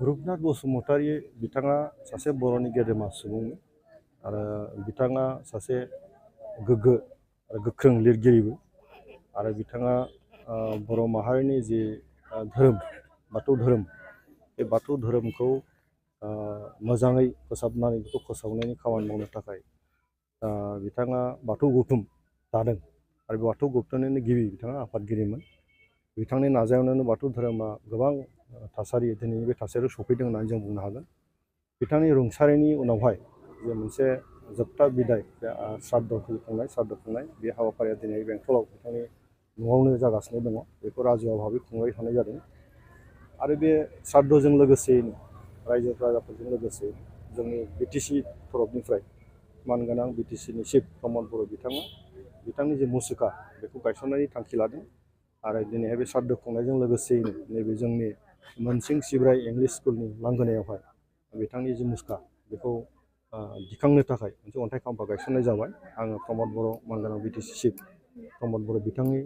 रुपनाथ बसुमतारी बिथाङा सासे बर'नि गेदेमा सुबुंमोन आरो बिथाङा सासे गोग्गो आरो गोख्रों लिरगिरिबो आरो बिथाङा बर' माहारिनि जि धोरोम बाथौ धोरोम बे बाथौ धोरोमखौ मोजाङै फोसाबनानै बेखौ फोसावनायनि खामानि मावनो थाखाय बिथाङा बाथौ गौथुम दादों आरो बे बाथौ गौथुमनिनो गिबि बिथाङा आफादगिरिमोन। बिथांनि नाजानायावनो बाथौ धोरोमा गोबां थासारि दिनैनि बे थासारियाव सफैदों होननानै जों बुंनो हागोन। बिथांनि रुंसारिनि उनावहाय जे मोनसे जोबथा बिदाय श्राद्ध खुंनाय बे हाबाफारिया दिनै बेंटलाव बिथांनि न'आवनो जागासिनो दङ। बेखौ राजुवा भाबै खुंबाय थानाय जादों आरो बे श्राद्धजों लोगोसेयैनो रायजो राजाफोरजों लोगोसे जोंनि बिटिसि तरफनिफ्राय मानगोनां बिटिसिनि चिफ प्रमद बर' बिथाङा बिथांनि जे मुसुखा बेखौ गायसननायनि थांखि लादों आरो दिनैहाय बे श्राद्ध खुंनायजों लोगोसेयैनो नैबे जोंनि मोनसिं सिब्राय इंलिश स्कुलनि लांगोनायावहाय बिथांनि जे मुसुखा बेखौ दिखांनो थाखाय मोनसे अन्थाइ खाम्फा गायसननाय जाबाय। आङो प्रमद बर' मानगोनां बिटिसि चिफ प्रमद बर' बिथांनि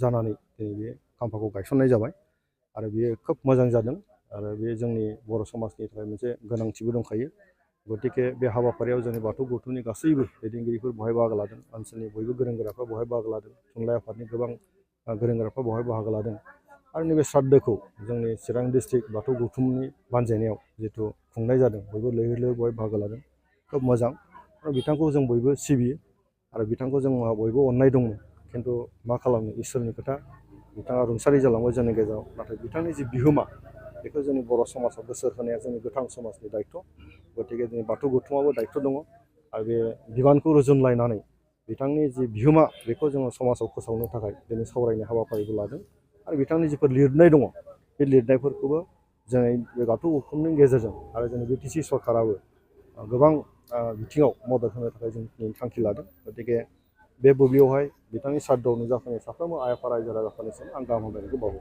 जानानै दिनै बे खाम्फाखौ गायसननाय जाबाय आरो बेयो खोब मोजां जादों आरो बे जोंनि बर' समाजनि थाखाय मोनसे गोनांथिबो दंखायो। गतिके बे हाबाफारियाव जोंनि बाथौ गौथुमनि गासैबो दैदेनगिरिफोर बेवहाय बाहागो लादों। ओनसोलनि बयबो गोरों गोराफ्रा बेवहाय बाहागो लादों। थुनलाइ आफादनि गोबां गोरों गोराफ्रा बेवहाय बाहागो लादों आरो नैबे श्राद्धखौ जोंनि चिरां डिस्ट्रिक्ट बाथौ गौथुमनि बानजायनायाव जिहेतु खुंनाय जादों बयबो लैहोर लैहोर बेवहाय बाहागो लादों। खोब मोजां आरो बिथांखौ जों बयबो सिबियो आरो बिथांखौ जोंहा बयबो अननाय दंमोन। खिन्थु मा खालामनो इसोरनि खोथा, बिथाङा रुंसारि जालांबाय जोंनि गेजेराव। नाथाय बिथांनि जि बिहोमा बेखौ जोंनि बर' समाजाव गोसो होनाया जोंनि गोथां समाजनि दायथ'। गतिके जोंनि बाथौ गौथुमाबो दायथ' दङ आरो बे बिबानखौ रुजुनलायनानै बिथांनि जि बिहोमा बेखौ जोङो समाजाव फोसावनो थाखाय दिनै सावरायनाय हाबाफारिखौ लादों आरो बिथांनि जिफोर लिरनाय दङ बे लिरनायफोरखौबो जोंनि बे बाथौ गौथुमनि गेजेरजों आरो जोंनि बिटिसि सरकाराबो गोबां बिथिङाव मदद होनो थाखाय जों थांखि लादों। गतिके बे बुब्लियावहाय बिथांनि श्राद्धआव नुजाफैनाय साफ्रोमबो आइ आफा रायजो राजाफोरनिसिम आं गाहाम हामलायनायखौ बावो।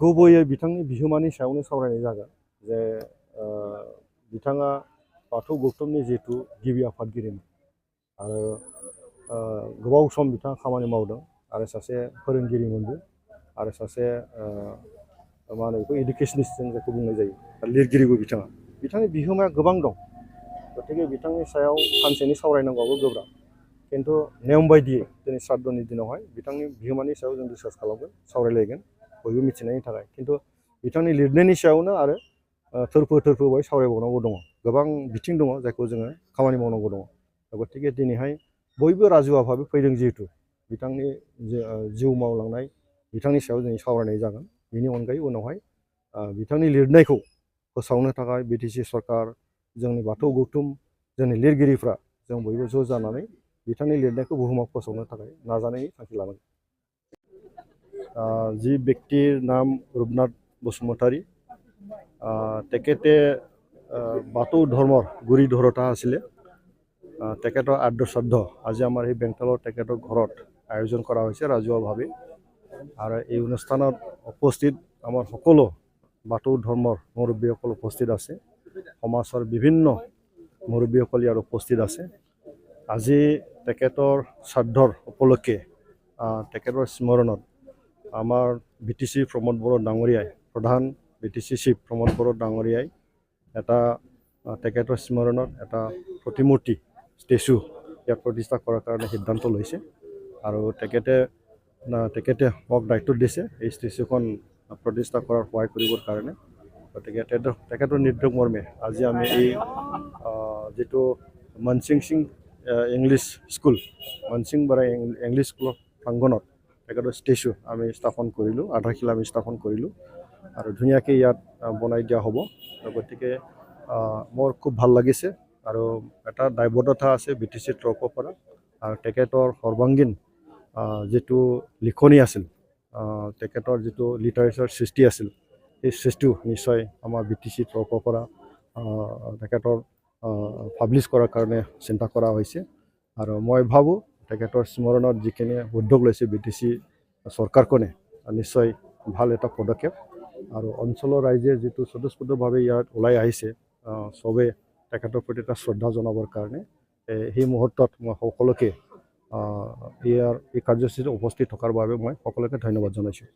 गुबैयै बिथांनि बिहोमानि सायावनो सावरायनाय जागोन जे बिथाङा बाथौ गौथुमनि जिहेतु गिबि आफादगिरिमोन आरो गोबाव सम बिथाङा खामानि मावदों आरो सासे फोरोंगिरिमोनबो आरो सासे मा होनो बेखौ इडुकेसनिस्ट जों जायखौ बुंनाय जायो लिरगिरिबो बिथांनि बिहोमाया गोबां दं। गतिके बिथांनि सायाव सानसेनि सावरायनांगौआबो गोब्राब। खिन्थु नेम बायदियै दिनै श्राद्धनि दिनावहाय बिथांनि बिहोमानि सायाव जों डिसकास खालामगोन, सावरायलायगोन बयबो मिथिनायनि थाखाय। खिन्थु बिथांनि लिरनायनि सायावनो आरो थोरफो बाय सावरायबावनांगौ दङ। गोबां बिथिं दङ जायखौ जोङो खामानि मावनांगौ दङ। गतिके दिनैहाय बयबो राजुवा भाबै फैदों जिहेतु बिथांनि जिउ मावलांनाय बिथांनि सायाव जों सावरायनाय जागोन। बेनि अनगायै उनावहाय बिथांनि लिरनायखौ फोसावनो थाखाय बिटिसि सरकार, जोंनि बाथौ गौथुम, जोंनि लिरगिरिफ्रा जों बयबो ज' जानानै बिथांनि लिरनायखौ बुहुमाव फोसावनो थाखाय नाजानायनि थांखि लानांगोन। যি ব্যক্তিৰ নাম ৰূপনাথ বসুমতাৰী, তেখেতে বাথৌ ধৰ্মৰ গুৰি ধৰোঁতা আছিলে। তেখেতৰ আদ্য শ্ৰাদ্ধ আজি আমাৰ এই বেংটলৰ তেখেতৰ ঘৰত আয়োজন কৰা হৈছে ৰাজহুৱাভাৱে আৰু এই অনুষ্ঠানত উপস্থিত আমাৰ সকলো বাথৌ ধৰ্মৰ মুৰব্বীসকল উপস্থিত আছে। সমাজৰ বিভিন্ন মুৰব্বীসকল ইয়াত উপস্থিত আছে। আজি তেখেতৰ শ্ৰাদ্ধৰ উপলক্ষে তেখেতৰ স্মৰণত আমাৰ বিটিচি প্ৰমোদ বড়ো ডাঙৰীয়াই, প্ৰধান বিটিচি চিফ প্ৰমোদ বড়ো ডাঙৰীয়াই এটা তেখেতৰ স্মৰণত এটা প্ৰতিমূৰ্তি ষ্টেচু ইয়াত প্ৰতিষ্ঠা কৰাৰ কাৰণে সিদ্ধান্ত লৈছে আৰু তেখেতে মোক দায়িত্ব দিছে এই ষ্টেচুখন প্ৰতিষ্ঠা কৰাৰ সহায় কৰিবৰ কাৰণে। গতিকে তেখেতৰ নিৰ্দেশ মৰ্মে আজি আমি এই যিটো মনসিং সিং ইংলিছ স্কুল, মনসিং বৰাই ইংলিছ স্কুলৰ প্ৰাংগণত তেখেতৰ ষ্টেচু আমি স্থাপন কৰিলোঁ, আধাৰশিলা আমি স্থাপন কৰিলোঁ আৰু ধুনীয়াকৈ ইয়াত বনাই দিয়া হ'ব। গতিকে মোৰ খুব ভাল লাগিছে আৰু এটা দায়বদ্ধতা আছে বিটিচিৰ তৰফৰ পৰা আৰু তেখেতৰ সৰ্বাংগীন যিটো লিখনি আছিল, তেখেতৰ যিটো লিটাৰেচাৰ সৃষ্টি আছিল, সেই সৃষ্টিও নিশ্চয় আমাৰ বিটিচিৰ তৰফৰ পৰা তেখেতৰ পাব্লিছ কৰাৰ কাৰণে চিন্তা কৰা হৈছে আৰু মই ভাবোঁ তেখেতৰ স্মৰণত যিখিনি উদ্যোগ লৈছে বিটিচি চৰকাৰখনে নিশ্চয় ভাল এটা পদক্ষেপ আৰু অঞ্চলৰ ৰাইজে যিটো স্বতঃস্ফূৰ্তভাৱে ইয়াত ওলাই আহিছে চবে তেখেতৰ প্ৰতি এটা শ্ৰদ্ধা জনাবৰ কাৰণে সেই মুহূৰ্তত মই সকলোকে এই কাৰ্যসূচীত উপস্থিত থকাৰ বাবে মই সকলোকে ধন্যবাদ জনাইছোঁ।